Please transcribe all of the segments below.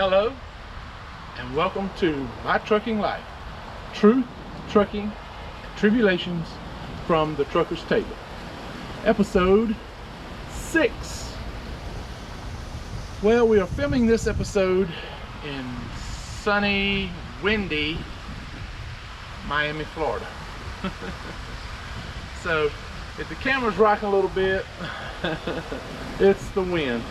Hello and welcome to My Trucking Life. Truth, trucking, and tribulations from the trucker's table. Episode 6. Well, we are filming this episode in sunny, windy Miami, Florida. So if the camera's rocking a little bit, it's the wind.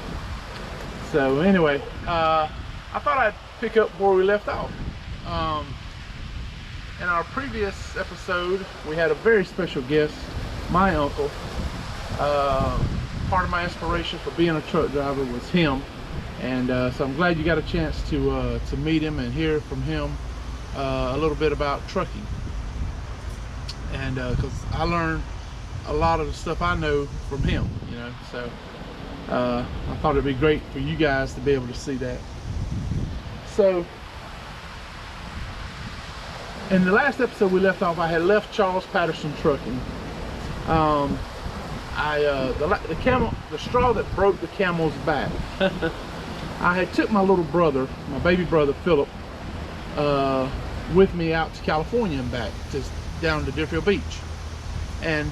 So anyway, I thought I'd pick up where we left off. In our previous episode, we had a very special guest, my uncle. Part of my inspiration for being a truck driver was him, and so I'm glad you got a chance to meet him and hear from him a little bit about trucking. And because I learned a lot of the stuff I know from him, you know, so I thought it'd be great for you guys to be able to see that. So in the last episode we left off, I had left Charles Patterson Trucking. The straw that broke the camel's back. I had took my little brother, my baby brother Philip, with me out to California and back, just down to Deerfield Beach, and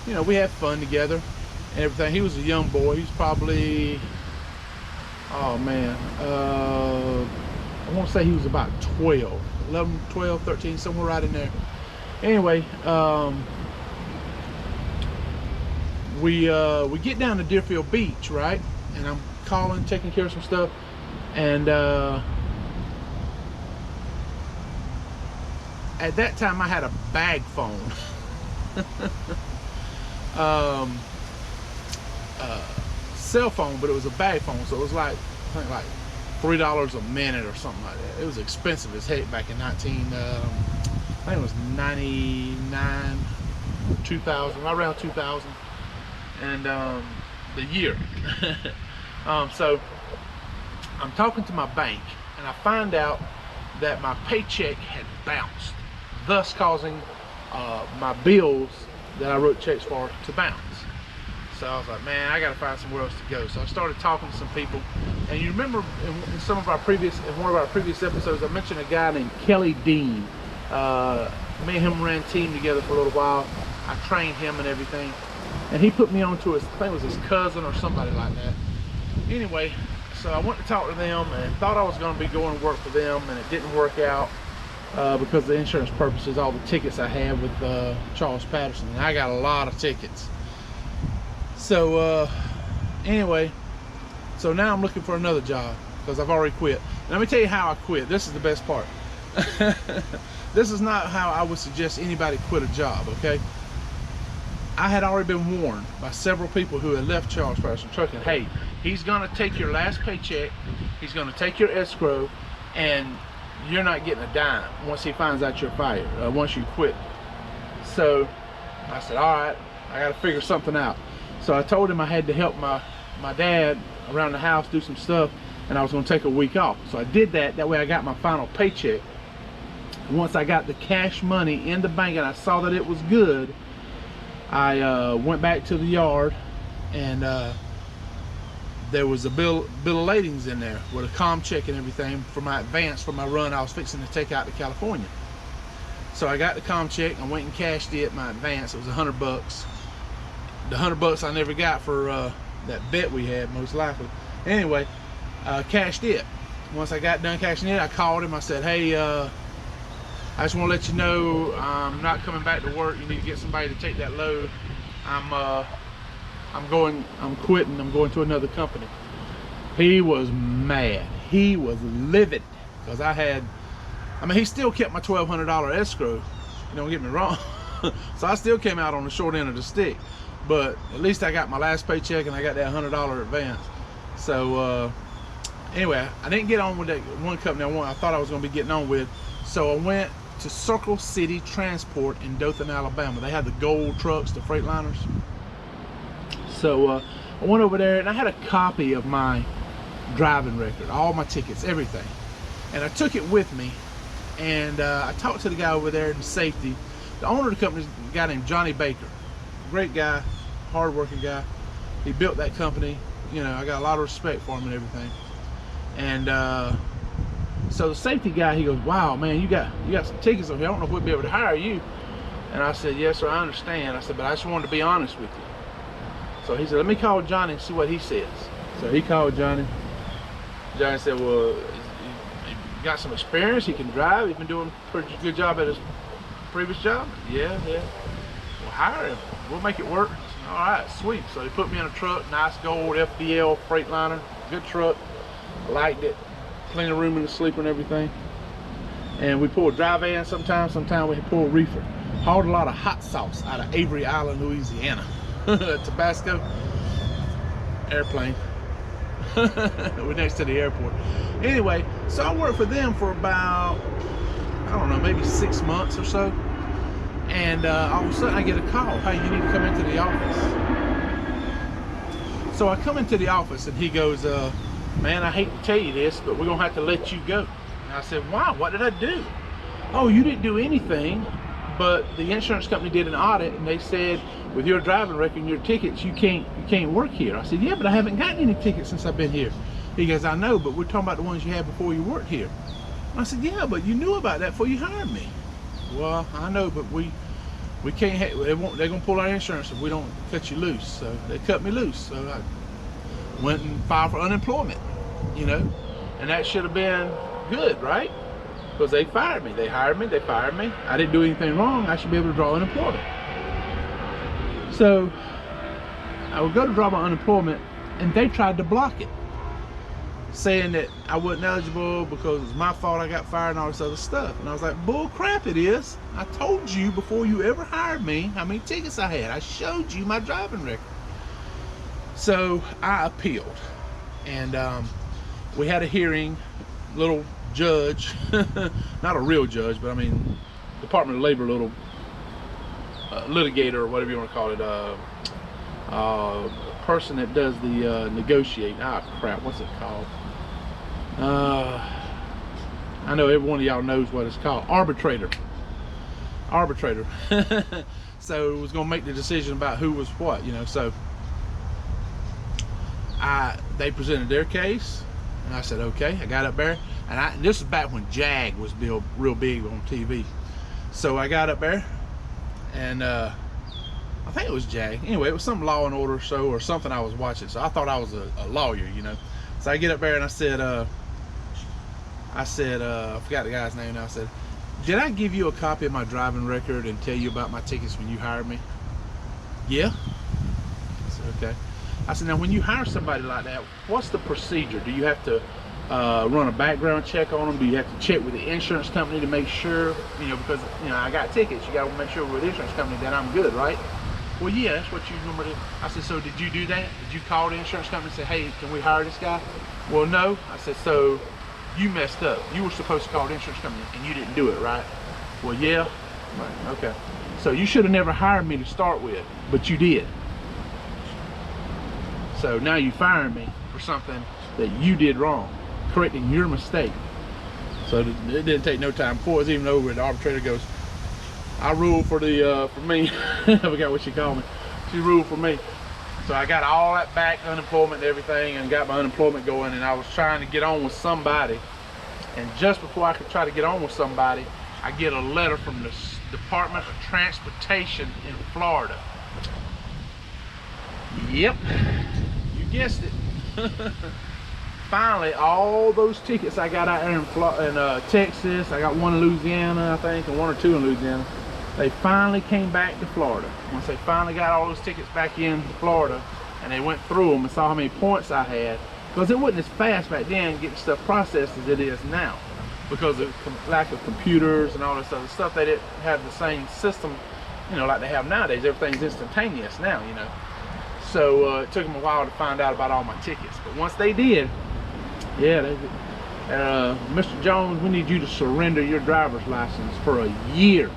you know, we had fun together and everything. He was a young boy. He's probably, oh man, I want to say he was about 12, 11, 12, 13, somewhere right in there. Anyway, we get down to Deerfield Beach, right? And I'm calling, taking care of some stuff, and at that time I had a bag phone. Cell phone, but it was a bag phone, so it was like, I think like $3 a minute or something like that. It was expensive as heck back in I think it was 99, 2000, right around 2000, and the year. So I'm talking to my bank, and I find out that my paycheck had bounced, thus causing my bills that I wrote checks for to bounce. So I was like, man, I gotta find somewhere else to go. So I started talking to some people, and you remember in one of our previous episodes, I mentioned a guy named Kelly Dean. Me and him ran team together for a little while. I trained him and everything, and he put me on to his, I think it was his cousin or somebody like that. Anyway, so I went to talk to them and thought I was going to be going to work for them, and it didn't work out because of the insurance purposes, all the tickets I had with Charles Patterson, and I got a lot of tickets. So anyway, so now I'm looking for another job because I've already quit. And let me tell you how I quit. This is the best part. This is not how I would suggest anybody quit a job, okay? I had already been warned by several people who had left Charles Patterson Trucking. Hey, he's gonna take your last paycheck, he's gonna take your escrow, and you're not getting a dime once he finds out you're fired, once you quit. So I said, all right, I gotta figure something out. So I told him I had to help my dad around the house do some stuff, and I was gonna take a week off. So I did that. That way I got my final paycheck. Once I got the cash money in the bank and I saw that it was good, I went back to the yard, and there was a bill of ladings in there with a com check and everything for my advance for my run I was fixing to take out to California. So I got the com check, I went and cashed it, my advance. It was $100. The $100 I never got for that bet we had, most likely. Anyway, cashed it. Once I got done cashing it, I called him. I said, hey, I just want to let you know I'm not coming back to work. You need to get somebody to take that load. I'm quitting. I'm going to another company. He was mad. He was livid because he still kept my $1,200 escrow. You don't get me wrong. So I still came out on the short end of the stick, but at least I got my last paycheck and I got that $100 advance. So anyway, I didn't get on with that one company I thought I was going to be getting on with. So I went to Circle City Transport in Dothan, Alabama. They had the gold trucks, the Freightliners. So I went over there, and I had a copy of my driving record, all my tickets, everything. And I took it with me, and I talked to the guy over there in safety. The owner of the company is a guy named Johnny Baker. Great guy, hard-working guy. He built that company. You know, I got a lot of respect for him and everything. And So the safety guy, he goes, wow, man, you got some tickets on here. I don't know if we'll be able to hire you. And I said, yes, sir, I understand. I said, but I just wanted to be honest with you. So he said, let me call Johnny and see what he says. So he called Johnny. Johnny said, well, he got some experience. He can drive. He's been doing a pretty good job at his previous job. Yeah. Well, hire him. We'll make it work. All right, sweet. So he put me in a truck, nice gold FBL Freightliner, good truck. Liked it. Plenty of room in the sleeper and everything. And we pull dry van sometimes we pull reefer. Hauled a lot of hot sauce out of Avery Island, Louisiana. Tabasco. Airplane. We're next to the airport. Anyway, so I worked for them for about, I don't know, maybe 6 months or so. And all of a sudden I get a call, hey, you need to come into the office. So I come into the office and he goes, man, I hate to tell you this, but we're gonna have to let you go. And I said, wow, what did I do? Oh, you didn't do anything, but the insurance company did an audit and they said, with your driving record and your tickets, you can't work here. I said, yeah, but I haven't gotten any tickets since I've been here. He goes, I know, but we're talking about the ones you had before you worked here. And I said, yeah, but you knew about that before you hired me. Well, I know, but we can't they're gonna pull our insurance if we don't cut you loose. So they cut me loose. So I went and filed for unemployment, you know, and that should have been good, right? Because they fired me. They hired me, they fired me. I didn't do anything wrong. I should be able to draw unemployment. So I would go to draw my unemployment and they tried to block it, saying that I wasn't eligible because it was my fault I got fired and all this other stuff. And I was like, bull crap it is. I told you before you ever hired me how many tickets I had. I showed you my driving record. So I appealed, and we had a hearing. Little judge, not a real judge, but I mean Department of Labor little litigator or whatever you want to call it, person that does the negotiating. Crap, what's it called? I know every one of y'all knows what it's called. Arbitrator. So it was going to make the decision about who was what, you know. So they presented their case, and I said, okay. I got up there, and this is back when Jag was real big on TV. So I got up there, and I think it was Jag. Anyway, it was some Law and Order show or something I was watching. So I thought I was a lawyer, you know. So I get up there and I said, I forgot the guy's name now. I said, did I give you a copy of my driving record and tell you about my tickets when you hired me? Yeah. I said, okay. I said, now when you hire somebody like that, what's the procedure? Do you have to run a background check on them? Do you have to check with the insurance company to make sure, you know, because, you know, I got tickets. You got to make sure with the insurance company that I'm good, right? Well, yeah, that's what you normally do. I said, so did you do that? Did you call the insurance company and say, hey, can we hire this guy? Well, no. I said, so you messed up. You were supposed to call the insurance company and you didn't do it, right? Well, yeah. Right, okay. So you should have never hired me to start with, but you did. So now you firing me for something that you did wrong, correcting your mistake. So it didn't take no time. Before it was even over, the arbitrator goes, I ruled for me. I forgot what she called me. She ruled for me. So I got all that back, unemployment and everything, and got my unemployment going, and I was trying to get on with somebody. And just before I could try to get on with somebody, I get a letter from the Department of Transportation in Florida. Yep, you guessed it. Finally, all those tickets I got out there in Texas, I got one in Louisiana, I think, and one or two in Louisiana. They finally came back to Florida. Once they finally got all those tickets back in Florida, and they went through them and saw how many points I had, because it wasn't as fast back then getting stuff processed as it is now, because of lack of computers and all this other stuff. They didn't have the same system, you know, like they have nowadays. Everything's instantaneous now, you know. So it took them a while to find out about all my tickets, but once they did, yeah, they did. Mr. Jones, we need you to surrender your driver's license for a year.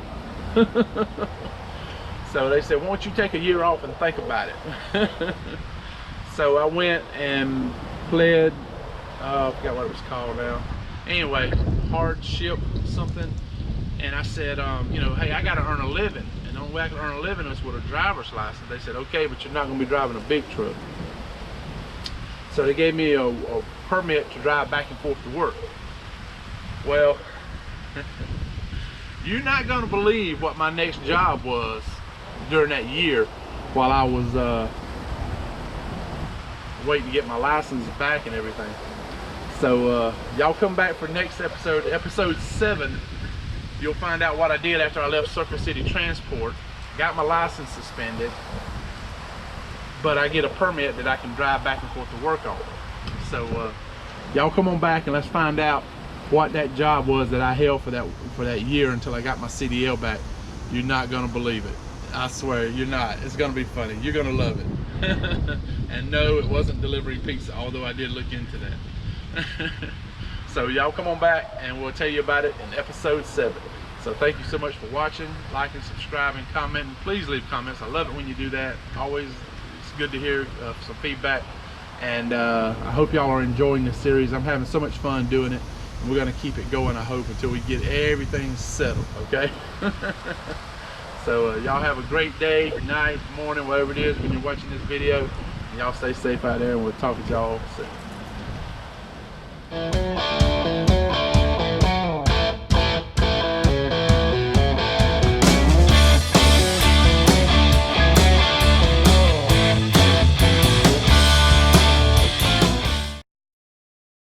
So they said, why don't you take a year off and think about it? So I went and pled, I forgot what it was called now. Anyway, hardship something. And I said, you know, hey, I got to earn a living. And the only way I can earn a living is with a driver's license. They said, okay, but you're not going to be driving a big truck. So they gave me a permit to drive back and forth to work. Well, you're not gonna believe what my next job was during that year while I was waiting to get my license back and everything. So y'all come back for next episode, episode 7. You'll find out what I did after I left Circle City Transport. Got my license suspended, but I get a permit that I can drive back and forth to work on. So y'all come on back and let's find out what that job was that I held for that year until I got my CDL back. You're not gonna believe it. I swear, you're not. It's gonna be funny. You're gonna love it. And no, it wasn't delivering pizza, although I did look into that. So y'all come on back and we'll tell you about it in episode 7. So thank you so much for watching, liking, subscribing, commenting. Please leave comments. I love it when you do that. Always, it's good to hear some feedback. And I hope y'all are enjoying this series. I'm having so much fun doing it. And we're gonna keep it going, I hope, until we get everything settled, okay? So y'all have a great day, night, morning, whatever it is when you're watching this video. Y'all stay safe out there, and we'll talk to y'all soon.